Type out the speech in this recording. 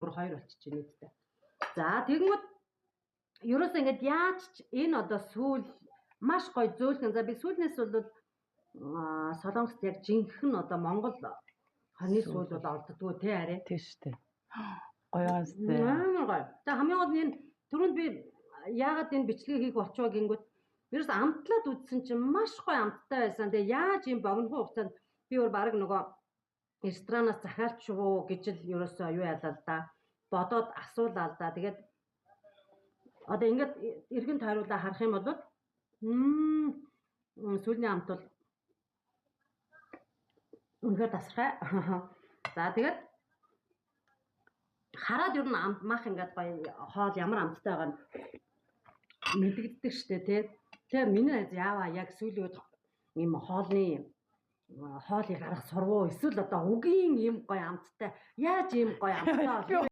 2 болчих чинь үстэй. За тэгэнгүүт ерөөсөө ингэж яаж ч энэ одоо сүүл маш гоё зөөлхөн. За би сүүлнээс бол Солонгост яг жинхэнэ одоо Монгол хоньны сүүл бол олддгоо тий арай. Тийм шүү дээ. Гоё аастай. Гоё. За хамгийн гол нь түрүүнд би яагаад энэ бичлэгийг хийх болчихоо гингүүт ерөөс амтлаад үзсэн чинь маш гоё амттай байсан. Тэгээ яаж юм богино хугацаанд би өөр баг нөгөө ресторанаас захиалч уу гэж л ерөөсөө юу ялаа л да. Бодоод асуулаа л да. Тэгээд одоо ингээд эргэн тойруулаа харах юм бол сүүлийн амт бол үнэхээр тасархай. За тэгээд хараад ер нь амт мах ингээд гоё хоол ямар амттай байгаа нь мэдэгддэг штэ тий. Тэгээ миний яаваа яг сүүлийн үед ийм хоолыг гарах сурвуу эсвэл одоо үгийн ийм гоё амттай яаж ийм гоё амттай